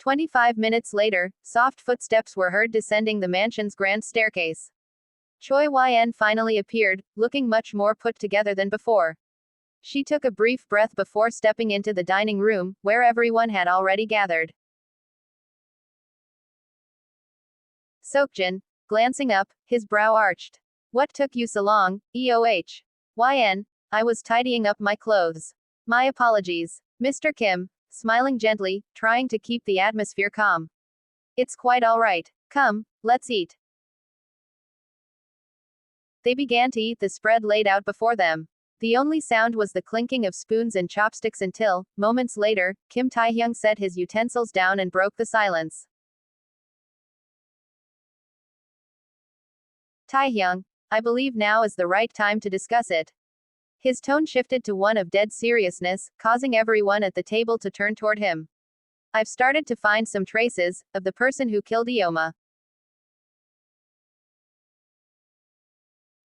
25 minutes later, soft footsteps were heard descending the mansion's grand staircase. Choi Yn finally appeared, looking much more put together than before. She took a brief breath before stepping into the dining room, where everyone had already gathered. Seokjin, glancing up, his brow arched. What took you so long, EOH? Yn, I was tidying up my clothes. My apologies. Mr. Kim, smiling gently, trying to keep the atmosphere calm. It's quite alright. Come, let's eat. They began to eat the spread laid out before them. The only sound was the clinking of spoons and chopsticks until, moments later, Kim Taehyung set his utensils down and broke the silence. Taehyung, I believe now is the right time to discuss it. His tone shifted to one of dead seriousness, causing everyone at the table to turn toward him. I've started to find some traces of the person who killed Eoma.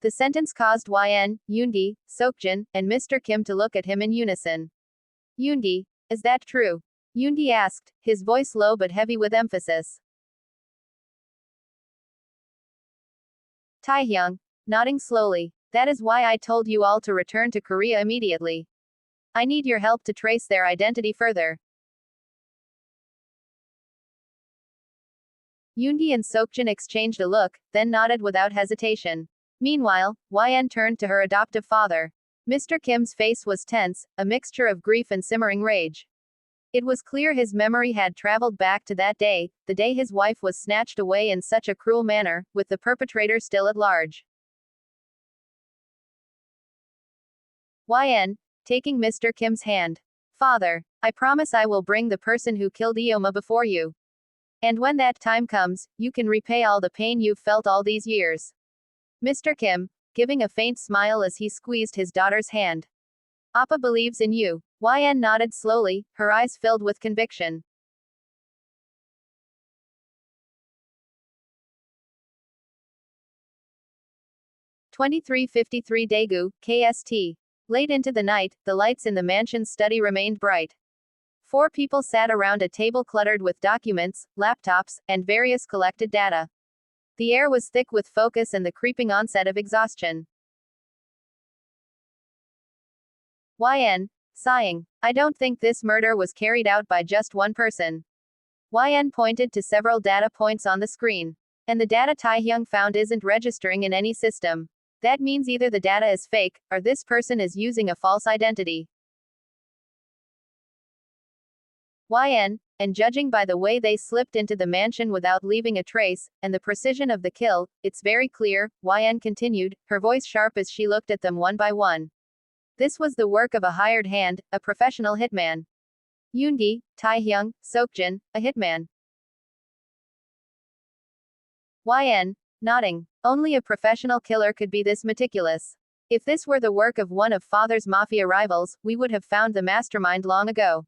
The sentence caused Yn, Yoongi, Seokjin, and Mr. Kim to look at him in unison. Yoongi, is that true? Yoongi asked, his voice low but heavy with emphasis. Taehyung, nodding slowly. That is why I told you all to return to Korea immediately. I need your help to trace their identity further. Yoongi and Seokjin exchanged a look, then nodded without hesitation. Meanwhile, Yn turned to her adoptive father. Mr. Kim's face was tense, a mixture of grief and simmering rage. It was clear his memory had traveled back to that day, the day his wife was snatched away in such a cruel manner, with the perpetrator still at large. Yn, taking Mr. Kim's hand. Father, I promise I will bring the person who killed Eoma before you. And when that time comes, you can repay all the pain you've felt all these years. Mr. Kim, giving a faint smile as he squeezed his daughter's hand. Appa believes in you. Yn nodded slowly, her eyes filled with conviction. (23:53 Daegu, KST). Late into the night, the lights in the mansion's study remained bright. 4 people sat around a table cluttered with documents, laptops, and various collected data. The air was thick with focus and the creeping onset of exhaustion. Yn, sighing. I don't think this murder was carried out by just one person. Yn pointed to several data points on the screen. And the data Taehyung found isn't registering in any system. That means either the data is fake, or this person is using a false identity. Yn, and judging by the way they slipped into the mansion without leaving a trace, and the precision of the kill, it's very clear, Yn continued, her voice sharp as she looked at them one by one. This was the work of a hired hand, a professional hitman. Yoongi, Taehyung, Seokjin, a hitman. Yn, nodding. Only a professional killer could be this meticulous. If this were the work of one of father's mafia rivals, we would have found the mastermind long ago.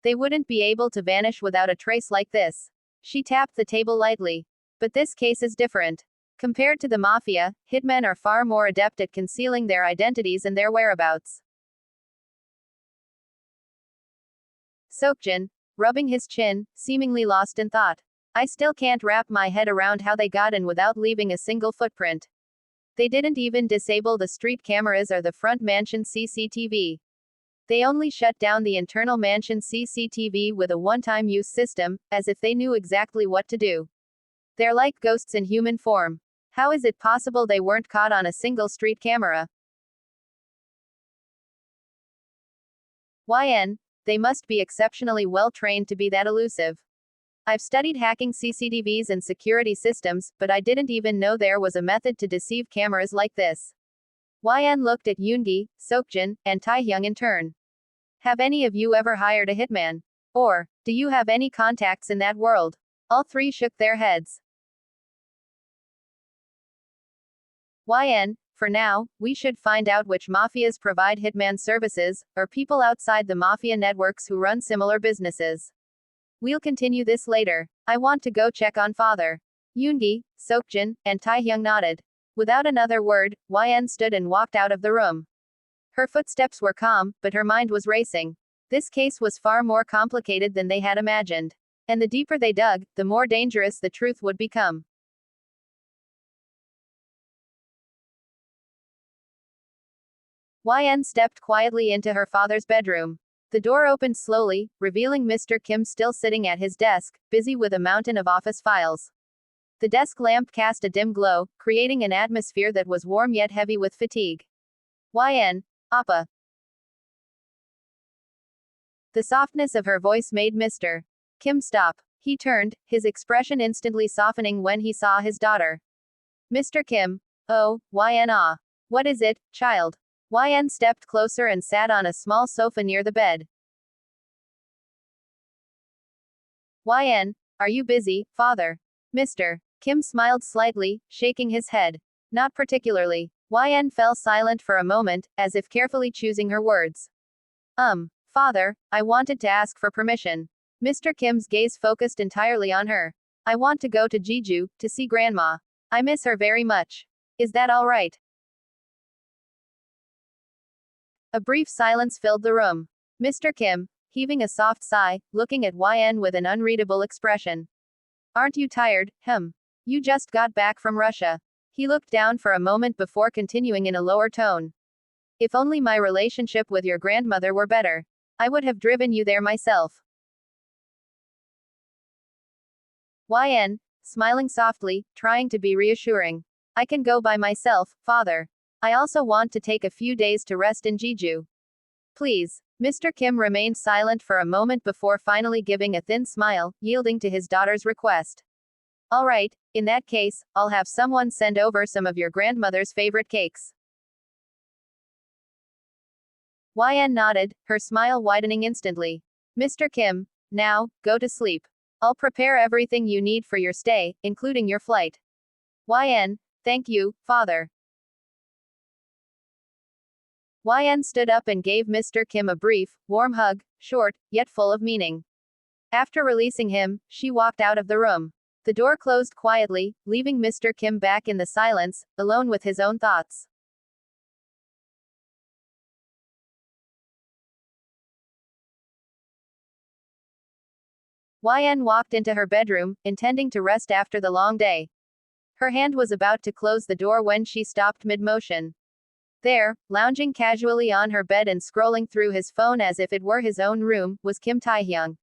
They wouldn't be able to vanish without a trace like this. She tapped the table lightly. But this case is different. Compared to the mafia, hitmen are far more adept at concealing their identities and their whereabouts. Seokjin, rubbing his chin, seemingly lost in thought. I still can't wrap my head around how they got in without leaving a single footprint. They didn't even disable the street cameras or the front mansion CCTV. They only shut down the internal mansion CCTV with a one-time use system, as if they knew exactly what to do. They're like ghosts in human form. How is it possible they weren't caught on a single street camera? Yn, they must be exceptionally well trained to be that elusive. I've studied hacking CCTVs and security systems, but I didn't even know there was a method to deceive cameras like this. Yn looked at Yoongi, Seokjin, and Taehyung in turn. Have any of you ever hired a hitman? Or, do you have any contacts in that world? All 3 shook their heads. Yn, for now, we should find out which mafias provide hitman services, or people outside the mafia networks who run similar businesses. We'll continue this later. I want to go check on father. Yoongi, Seokjin, and Taehyung nodded. Without another word, Yn stood and walked out of the room. Her footsteps were calm, but her mind was racing. This case was far more complicated than they had imagined. And the deeper they dug, the more dangerous the truth would become. Yn stepped quietly into her father's bedroom. The door opened slowly, revealing Mr. Kim still sitting at his desk, busy with a mountain of office files. The desk lamp cast a dim glow, creating an atmosphere that was warm yet heavy with fatigue. Yn, Appa. The softness of her voice made Mr. Kim stop. He turned, his expression instantly softening when he saw his daughter. Mr. Kim. Oh, Yn ah. What is it, child? Yn stepped closer and sat on a small sofa near the bed. Yn, are you busy, father? Mr. Kim smiled slightly, shaking his head. Not particularly. Yn fell silent for a moment, as if carefully choosing her words. Father, I wanted to ask for permission. Mr. Kim's gaze focused entirely on her. I want to go to Jeju, to see Grandma. I miss her very much. Is that all right? A brief silence filled the room. Mr. Kim, heaving a soft sigh, looking at Yn with an unreadable expression. Aren't you tired, You just got back from Russia. He looked down for a moment before continuing in a lower tone. If only my relationship with your grandmother were better. I would have driven you there myself. Yn, smiling softly, trying to be reassuring. I can go by myself, father. I also want to take a few days to rest in Jeju. Please. Mr. Kim remained silent for a moment before finally giving a thin smile, yielding to his daughter's request. All right, in that case, I'll have someone send over some of your grandmother's favorite cakes. Yn nodded, her smile widening instantly. Mr. Kim, now, go to sleep. I'll prepare everything you need for your stay, including your flight. Yn, thank you, father. Yn stood up and gave Mr. Kim a brief, warm hug, short, yet full of meaning. After releasing him, she walked out of the room. The door closed quietly, leaving Mr. Kim back in the silence, alone with his own thoughts. Yn walked into her bedroom, intending to rest after the long day. Her hand was about to close the door when she stopped mid-motion. There, lounging casually on her bed and scrolling through his phone as if it were his own room, was Kim Taehyung.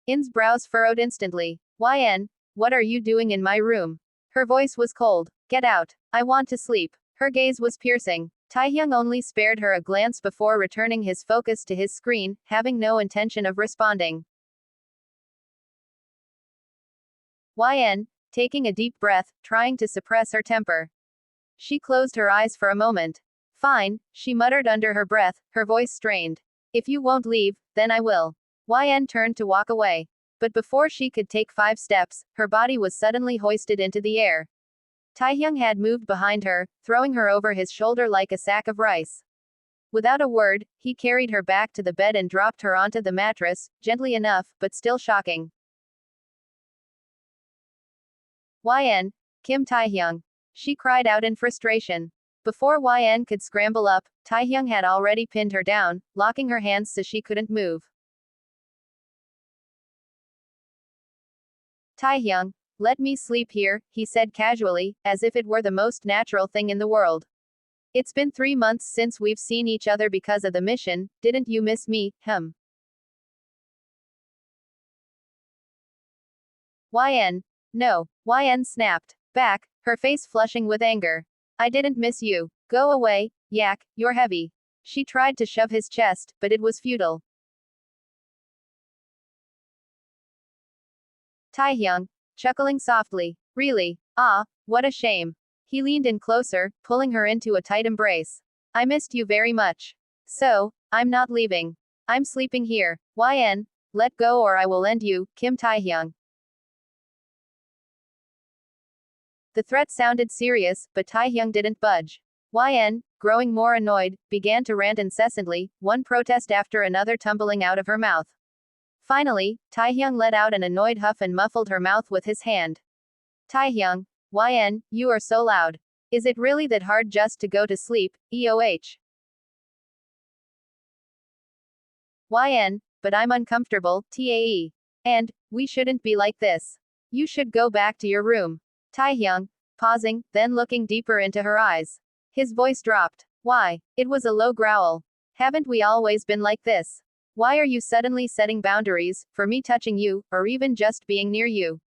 In's brows furrowed instantly. Yn, what are you doing in my room? Her voice was cold. Get out. I want to sleep. Her gaze was piercing. Taehyung only spared her a glance before returning his focus to his screen, having no intention of responding. Yn, taking a deep breath, trying to suppress her temper. She closed her eyes for a moment. Fine, she muttered under her breath, her voice strained. If you won't leave, then I will. Yn turned to walk away. But before she could take 5 steps, her body was suddenly hoisted into the air. Taehyung had moved behind her, throwing her over his shoulder like a sack of rice. Without a word, he carried her back to the bed and dropped her onto the mattress, gently enough, but still shocking. Yn, Kim Taehyung. She cried out in frustration. Before Yn could scramble up, Taehyung had already pinned her down, locking her hands so she couldn't move. Taehyung, let me sleep here, he said casually, as if it were the most natural thing in the world. It's been 3 months since we've seen each other because of the mission, didn't you miss me, Yn. No. Yn snapped back, her face flushing with anger. I didn't miss you. Go away, yak, you're heavy. She tried to shove his chest, but it was futile. Taehyung, chuckling softly. Really? Ah, what a shame. He leaned in closer, pulling her into a tight embrace. I missed you very much. So, I'm not leaving. I'm sleeping here. Yn, let go or I will end you, Kim Taehyung. The threat sounded serious, but Taehyung didn't budge. Yn, growing more annoyed, began to rant incessantly, one protest after another tumbling out of her mouth. Finally, Taehyung let out an annoyed huff and muffled her mouth with his hand. Taehyung, Yn, you are so loud. Is it really that hard just to go to sleep, EOH? Yn, but I'm uncomfortable, Tae. And, we shouldn't be like this. You should go back to your room. Taehyung, pausing, then looking deeper into her eyes. His voice dropped. Why? It was a low growl. Haven't we always been like this? Why are you suddenly setting boundaries, for me touching you, or even just being near you?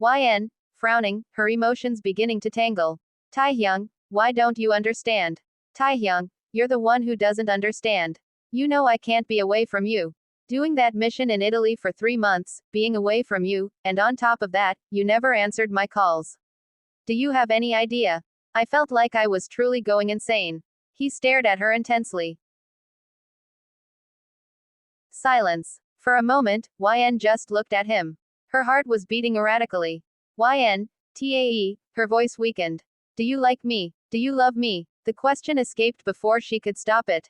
Yn, frowning, her emotions beginning to tangle. Taehyung, why don't you understand? Taehyung, you're the one who doesn't understand. You know I can't be away from you. Doing that mission in Italy for 3 months, being away from you, and on top of that, you never answered my calls. Do you have any idea? I felt like I was truly going insane. He stared at her intensely. Silence. For a moment, Yn just looked at him. Her heart was beating erratically. Yn, Tae, her voice weakened. Do you like me? Do you love me? The question escaped before she could stop it.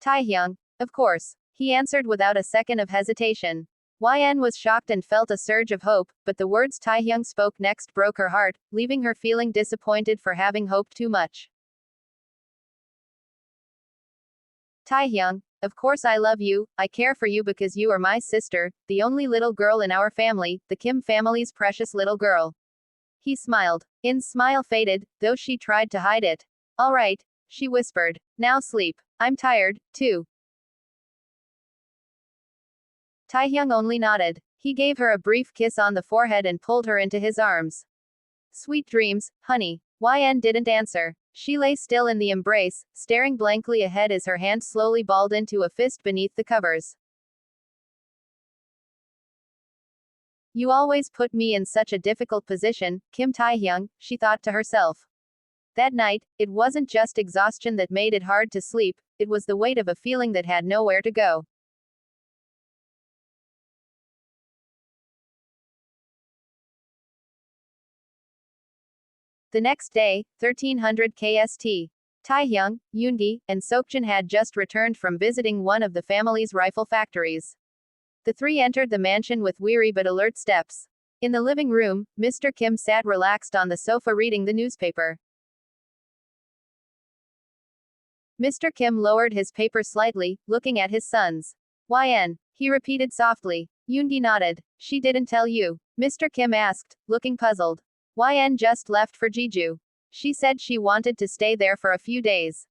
Taehyung, of course, he answered without a second of hesitation. Yn was shocked and felt a surge of hope, but the words Taehyung spoke next broke her heart, leaving her feeling disappointed for having hoped too much. Taehyung, of course I love you, I care for you because you are my sister, the only little girl in our family, the Kim family's precious little girl. He smiled. In's smile faded, though she tried to hide it. All right, she whispered. Now sleep. I'm tired, too. Taehyung only nodded. He gave her a brief kiss on the forehead and pulled her into his arms. Sweet dreams, honey. Yn didn't answer. She lay still in the embrace, staring blankly ahead as her hand slowly balled into a fist beneath the covers. You always put me in such a difficult position, Kim Taehyung, she thought to herself. That night, it wasn't just exhaustion that made it hard to sleep, it was the weight of a feeling that had nowhere to go. The next day, 1300 KST. Taehyung, Yoongi, and Seokjin had just returned from visiting one of the family's rifle factories. The three entered the mansion with weary but alert steps. In the living room, Mr. Kim sat relaxed on the sofa reading the newspaper. Mr. Kim lowered his paper slightly, looking at his sons. Yn, he repeated softly. Yoongi nodded. She didn't tell you? Mr. Kim asked, looking puzzled. Yn just left for Jeju. She said she wanted to stay there for a few days.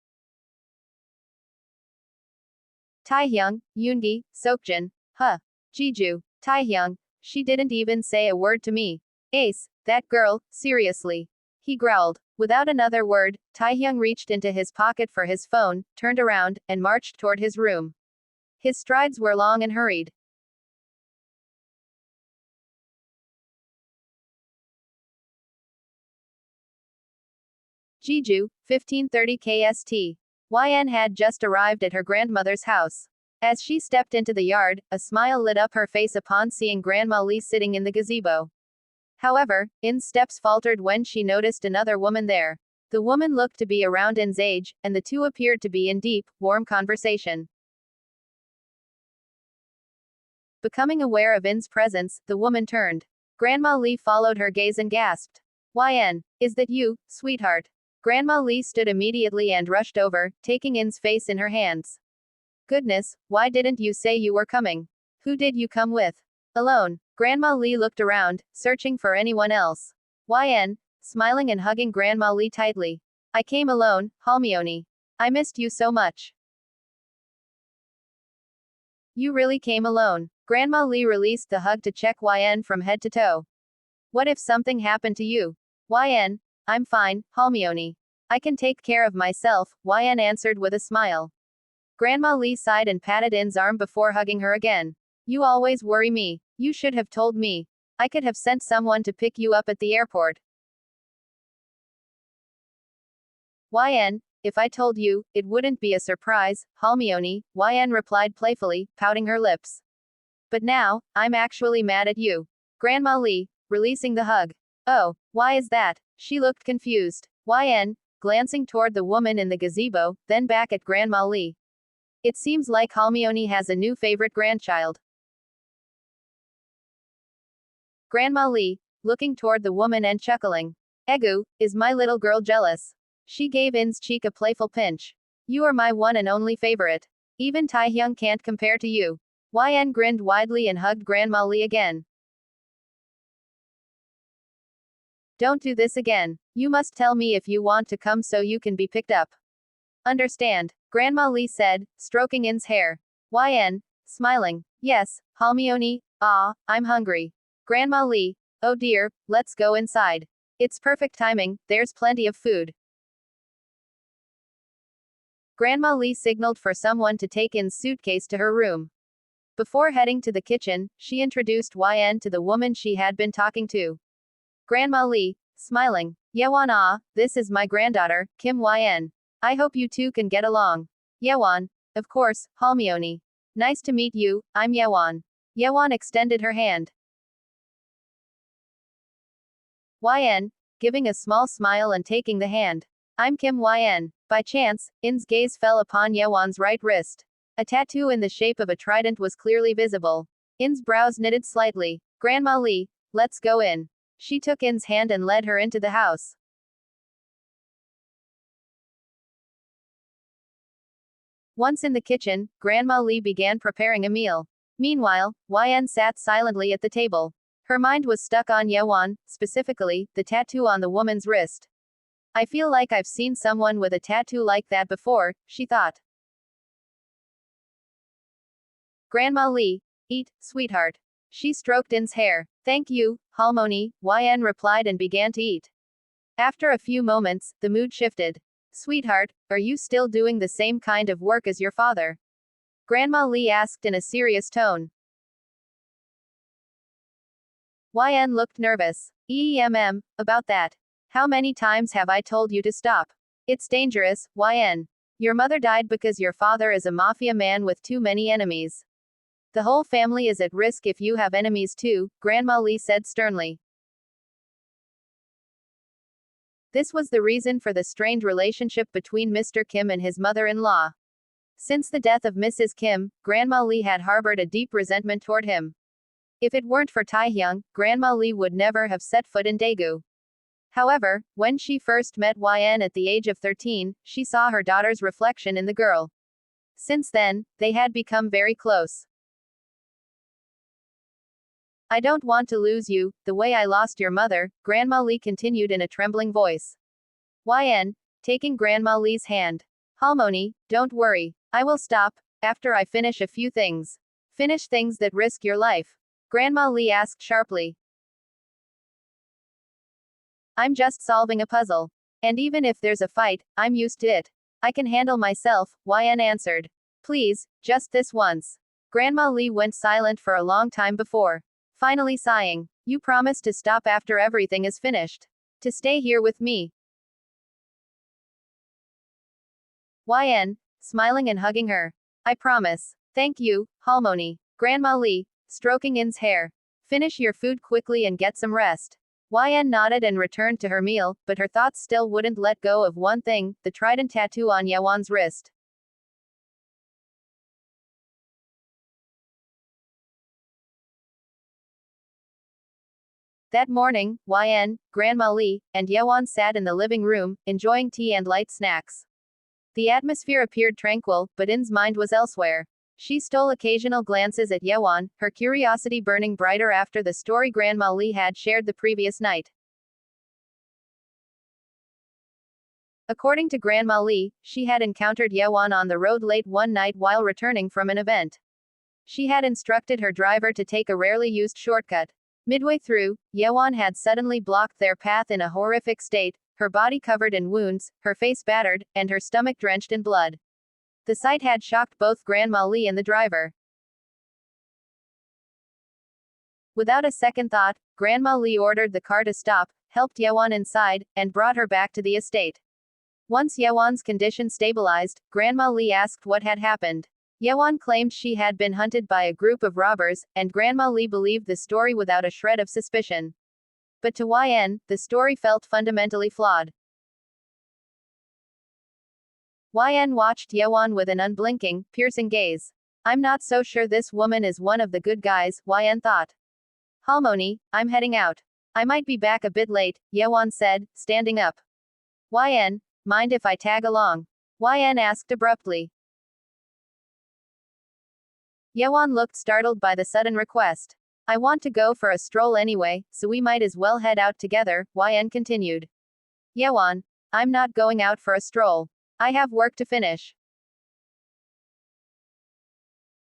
Taehyung, Yoongi, Seokjin. Huh. Jeju. Taehyung. She didn't even say a word to me. Ace, that girl, seriously. He growled. Without another word, Taehyung reached into his pocket for his phone, turned around, and marched toward his room. His strides were long and hurried. Jeju, 1530 KST. Yn had just arrived at her grandmother's house. As she stepped into the yard, a smile lit up her face upon seeing Grandma Lee sitting in the gazebo. However, In's steps faltered when she noticed another woman there. The woman looked to be around In's age, and the two appeared to be in deep, warm conversation. Becoming aware of In's presence, the woman turned. Grandma Lee followed her gaze and gasped. Yn, is that you, sweetheart? Grandma Lee stood immediately and rushed over, taking In's face in her hands. Goodness, why didn't you say you were coming? Who did you come with? Alone. Grandma Lee looked around, searching for anyone else. Yn, smiling and hugging Grandma Lee tightly. I came alone, Halmyeoni. I missed you so much. You really came alone. Grandma Lee released the hug to check Yn from head to toe. What if something happened to you? Yn, I'm fine, Halmyeoni. I can take care of myself, Yn answered with a smile. Grandma Lee sighed and patted In's arm before hugging her again. You always worry me. You should have told me. I could have sent someone to pick you up at the airport. Yn, if I told you, it wouldn't be a surprise, Halmyeoni, Yn replied playfully, pouting her lips. But now, I'm actually mad at you. Grandma Lee, releasing the hug. Oh, why is that? She looked confused. Yn, glancing toward the woman in the gazebo, then back at Grandma Lee. It seems like Halmyeoni has a new favorite grandchild. Grandma Lee, looking toward the woman and chuckling. Egu, is my little girl jealous? She gave In's cheek a playful pinch. You are my one and only favorite. Even Taehyung can't compare to you. Yn grinned widely and hugged Grandma Lee again. Don't do this again. You must tell me if you want to come so you can be picked up. Understand, Grandma Lee said, stroking In's hair. Yn, smiling. Yes, Halmione, I'm hungry. Grandma Lee, oh dear, let's go inside. It's perfect timing, there's plenty of food. Grandma Lee signaled for someone to take In's suitcase to her room. Before heading to the kitchen, she introduced Yn to the woman she had been talking to. Grandma Lee, smiling. Yewon, this is my granddaughter, Kim Yn. I hope you two can get along. Yewon, of course, Halmione. Nice to meet you, I'm Yewon. Yewon extended her hand. Yn, giving a small smile and taking the hand. I'm Kim Yn. By chance, In's gaze fell upon Yewon's right wrist. A tattoo in the shape of a trident was clearly visible. In's brows knitted slightly. Grandma Lee, let's go in. She took In's hand and led her into the house. Once in the kitchen, Grandma Lee began preparing a meal. Meanwhile, Yn sat silently at the table. Her mind was stuck on Yewon, specifically, the tattoo on the woman's wrist. I feel like I've seen someone with a tattoo like that before, she thought. Grandma Lee, eat, sweetheart. She stroked In's hair. Thank you, Halmione, Yn replied and began to eat. After a few moments, the mood shifted. Sweetheart, are you still doing the same kind of work as your father? Grandma Lee asked in a serious tone. Yn looked nervous. About that. How many times have I told you to stop? It's dangerous, Yn. Your mother died because your father is a mafia man with too many enemies. The whole family is at risk if you have enemies too, Grandma Lee said sternly. This was the reason for the strained relationship between Mr. Kim and his mother-in-law. Since the death of Mrs. Kim, Grandma Lee had harbored a deep resentment toward him. If it weren't for Taehyung, Grandma Lee would never have set foot in Daegu. However, when she first met Yn at the age of 13, she saw her daughter's reflection in the girl. Since then, they had become very close. I don't want to lose you, the way I lost your mother, Grandma Lee continued in a trembling voice. Yn, taking Grandma Lee's hand. Halmione, don't worry. I will stop, after I finish a few things. Finish things that risk your life? Grandma Lee asked sharply. I'm just solving a puzzle. And even if there's a fight, I'm used to it. I can handle myself, Yn answered. Please, just this once. Grandma Lee went silent for a long time before. Finally sighing. You promise to stop after everything is finished. To stay here with me. Yn, smiling and hugging her. I promise. Thank you, Halmione. Grandma Lee, stroking In's hair. Finish your food quickly and get some rest. Yn nodded and returned to her meal, but her thoughts still wouldn't let go of one thing, the trident tattoo on Yewon's wrist. That morning, Yn, Grandma Lee, and Yewon sat in the living room, enjoying tea and light snacks. The atmosphere appeared tranquil, but In's mind was elsewhere. She stole occasional glances at Yewon, her curiosity burning brighter after the story Grandma Lee had shared the previous night. According to Grandma Lee, she had encountered Yewon on the road late one night while returning from an event. She had instructed her driver to take a rarely used shortcut. Midway through, Yewon had suddenly blocked their path in a horrific state, her body covered in wounds, her face battered, and her stomach drenched in blood. The sight had shocked both Grandma Lee and the driver. Without a second thought, Grandma Lee ordered the car to stop, helped Yewon inside, and brought her back to the estate. Once Yewon's condition stabilized, Grandma Lee asked what had happened. Yewon claimed she had been hunted by a group of robbers, and Grandma Lee believed the story without a shred of suspicion. But to Yn, the story felt fundamentally flawed. Yn watched Yewon with an unblinking, piercing gaze. I'm not so sure this woman is one of the good guys, Yn thought. Halmione, I'm heading out. I might be back a bit late, Yewon said, standing up. Yn, mind if I tag along? Yn asked abruptly. Yewon looked startled by the sudden request. I want to go for a stroll anyway, so we might as well head out together, Yn continued. Yewon, I'm not going out for a stroll. I have work to finish.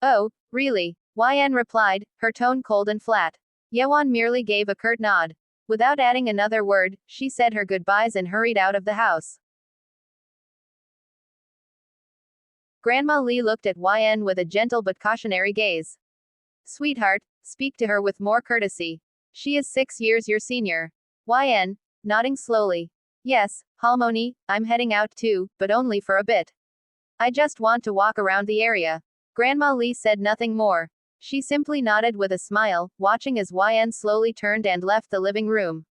Oh, really? Yn replied, her tone cold and flat. Yewon merely gave a curt nod. Without adding another word, she said her goodbyes and hurried out of the house. Grandma Lee looked at Yn with a gentle but cautionary gaze. Sweetheart, speak to her with more courtesy. She is 6 years your senior. Yn, nodding slowly. Yes, Halmoni, I'm heading out too, but only for a bit. I just want to walk around the area. Grandma Lee said nothing more. She simply nodded with a smile, watching as Yn slowly turned and left the living room.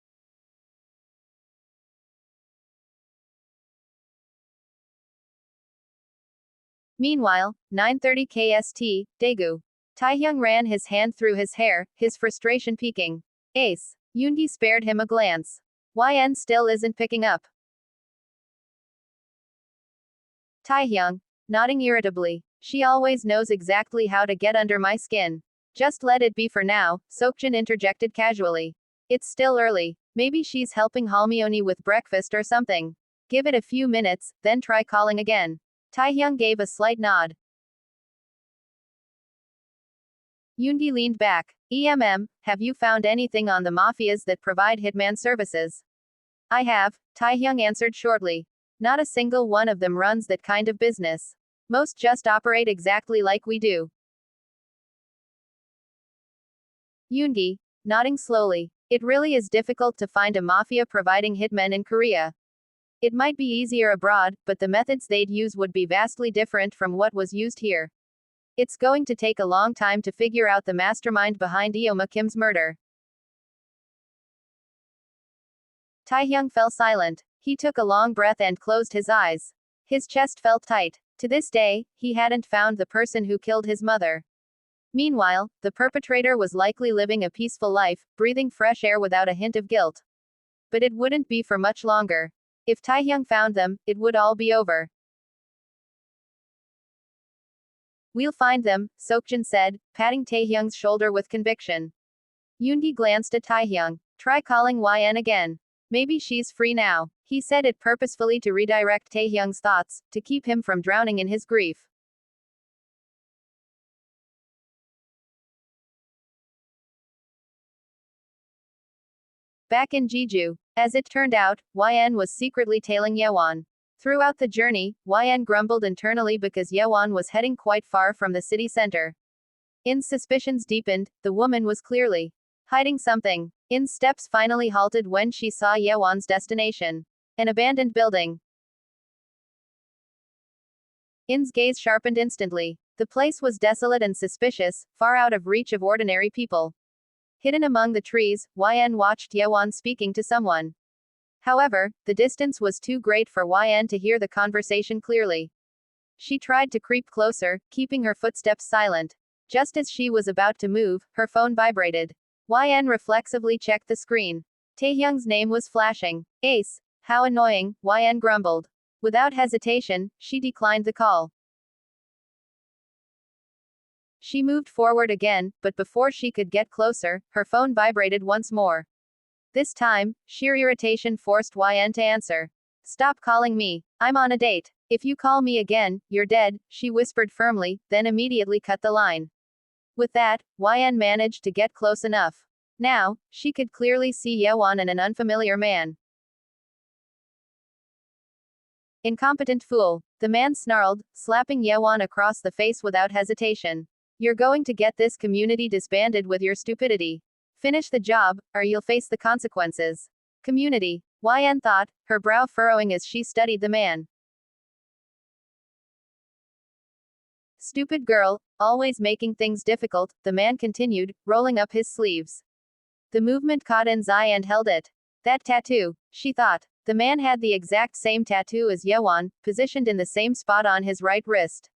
Meanwhile, 9:30 KST, Daegu. Taehyung ran his hand through his hair, his frustration peaking. Ace. Yoongi spared him a glance. Yn still isn't picking up. Taehyung, nodding irritably. She always knows exactly how to get under my skin. Just let it be for now, Sokjin interjected casually. It's still early. Maybe she's helping Halmyeoni with breakfast or something. Give it a few minutes, then try calling again. Taehyung gave a slight nod. Yoongi leaned back. Have you found anything on the mafias that provide hitman services? I have, Taehyung answered shortly. Not a single one of them runs that kind of business. Most just operate exactly like we do. Yoongi, nodding slowly. It really is difficult to find a mafia providing hitmen in Korea. It might be easier abroad, but the methods they'd use would be vastly different from what was used here. It's going to take a long time to figure out the mastermind behind Eoma Kim's murder. Taehyung fell silent. He took a long breath and closed his eyes. His chest felt tight. To this day, he hadn't found the person who killed his mother. Meanwhile, the perpetrator was likely living a peaceful life, breathing fresh air without a hint of guilt. But it wouldn't be for much longer. If Taehyung found them, it would all be over. We'll find them, Sokjin said, patting Taehyung's shoulder with conviction. Yoongi glanced at Taehyung. Try calling Yn again. Maybe she's free now. He said it purposefully to redirect Taehyung's thoughts, to keep him from drowning in his grief. Back in Jeju. As it turned out, Yn was secretly tailing Yewon. Throughout the journey, Yn grumbled internally because Yewon was heading quite far from the city center. In's suspicions deepened, the woman was clearly hiding something. In's steps finally halted when she saw Yewon's destination. An abandoned building. In's gaze sharpened instantly. The place was desolate and suspicious, far out of reach of ordinary people. Hidden among the trees, Yn watched Yewon speaking to someone. However, the distance was too great for Yn to hear the conversation clearly. She tried to creep closer, keeping her footsteps silent. Just as she was about to move, her phone vibrated. Yn reflexively checked the screen. Taehyung's name was flashing. Ace. How annoying, Yn grumbled. Without hesitation, she declined the call. She moved forward again, but before she could get closer, her phone vibrated once more. This time, sheer irritation forced Yn to answer. Stop calling me. I'm on a date. If you call me again, you're dead, she whispered firmly, then immediately cut the line. With that, Yn managed to get close enough. Now, she could clearly see Yewon and an unfamiliar man. Incompetent fool, the man snarled, slapping Yewon across the face without hesitation. You're going to get this community disbanded with your stupidity. Finish the job, or you'll face the consequences. Community, Yn thought, her brow furrowing as she studied the man. Stupid girl, always making things difficult, the man continued, rolling up his sleeves. The movement caught In's eye and held it. That tattoo, she thought. The man had the exact same tattoo as Yewon, positioned in the same spot on his right wrist.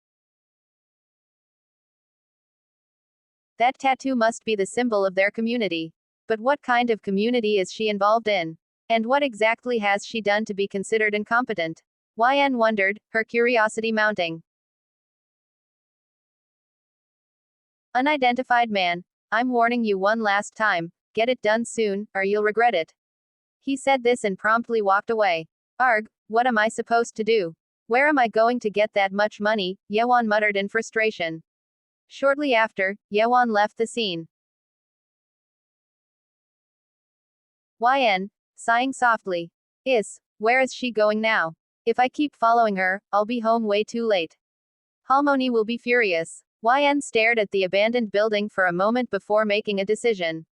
That tattoo must be the symbol of their community. But what kind of community is she involved in? And what exactly has she done to be considered incompetent? Yn wondered, her curiosity mounting. Unidentified man. I'm warning you one last time. Get it done soon, or you'll regret it. He said this and promptly walked away. Arg, what am I supposed to do? Where am I going to get that much money? Yewon muttered in frustration. Shortly after, Yewon left the scene. Yn, sighing softly. Where is she going now? If I keep following her, I'll be home way too late. Halmoni will be furious. Yn stared at the abandoned building for a moment before making a decision.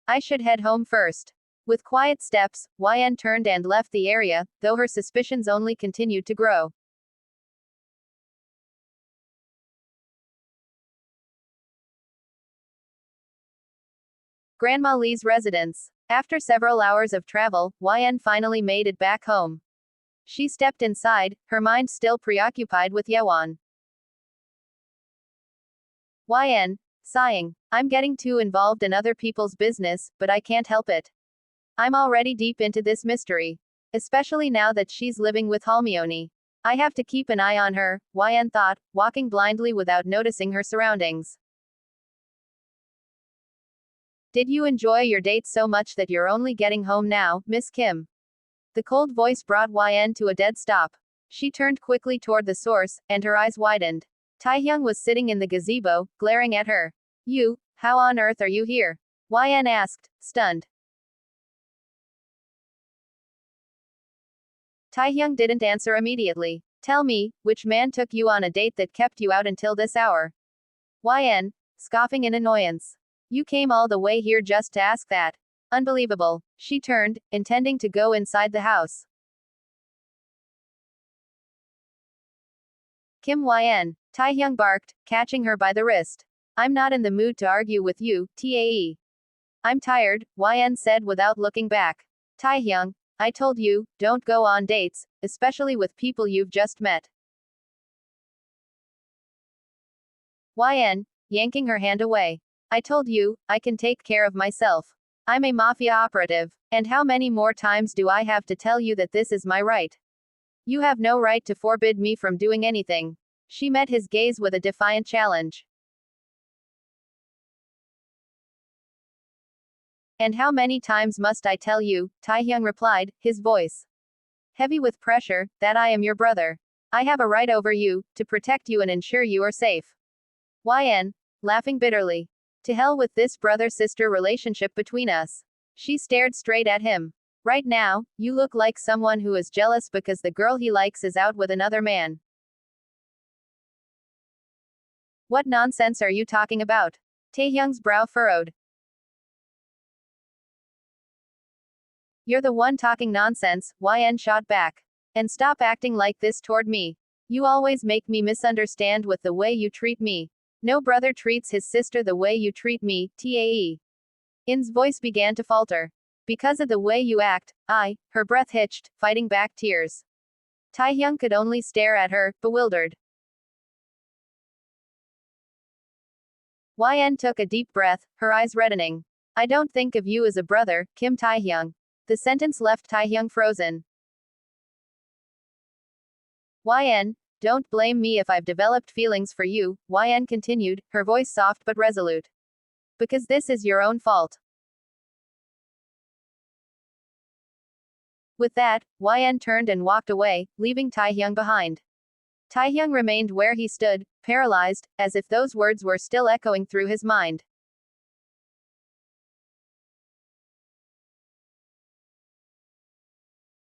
I should head home first. With quiet steps, Yn turned and left the area, though her suspicions only continued to grow. Grandma Lee's residence. After several hours of travel, Yn finally made it back home. She stepped inside, her mind still preoccupied with Yewon. Yn, sighing. I'm getting too involved in other people's business, but I can't help it. I'm already deep into this mystery. Especially now that she's living with Halmoni. I have to keep an eye on her, Yn thought, walking blindly without noticing her surroundings. Did you enjoy your date so much that you're only getting home now, Miss Kim? The cold voice brought Yn to a dead stop. She turned quickly toward the source, and her eyes widened. Taehyung was sitting in the gazebo, glaring at her. How on earth are you here? Yn asked, stunned. Taehyung didn't answer immediately. Tell me, which man took you on a date that kept you out until this hour? Yn, scoffing in annoyance. You came all the way here just to ask that. Unbelievable. She turned, intending to go inside the house. Kim Yn, Taehyung barked, catching her by the wrist. I'm not in the mood to argue with you, Tae. I'm tired, Yn said without looking back. Taehyung, I told you, don't go on dates, especially with people you've just met. Yn, yanking her hand away. I told you, I can take care of myself. I'm a mafia operative. And how many more times do I have to tell you that this is my right? You have no right to forbid me from doing anything. She met his gaze with a defiant challenge. And how many times must I tell you, Taehyung replied, his voice heavy with pressure, that I am your brother. I have a right over you, to protect you and ensure you are safe. Yn, laughing bitterly. To hell with this brother-sister relationship between us. She stared straight at him. Right now, you look like someone who is jealous because the girl he likes is out with another man. What nonsense are you talking about? Taehyung's brow furrowed. You're the one talking nonsense, Yn shot back. And stop acting like this toward me. You always make me misunderstand with the way you treat me. No brother treats his sister the way you treat me, Tae. In's voice began to falter. Because of the way you act, her breath hitched, fighting back tears. Taehyung could only stare at her, bewildered. Yn took a deep breath, her eyes reddening. I don't think of you as a brother, Kim Taehyung. The sentence left Taehyung frozen. Yn, don't blame me if I've developed feelings for you, Yn continued, her voice soft but resolute. Because this is your own fault. With that, Yn turned and walked away, leaving Taehyung behind. Taehyung remained where he stood, paralyzed, as if those words were still echoing through his mind.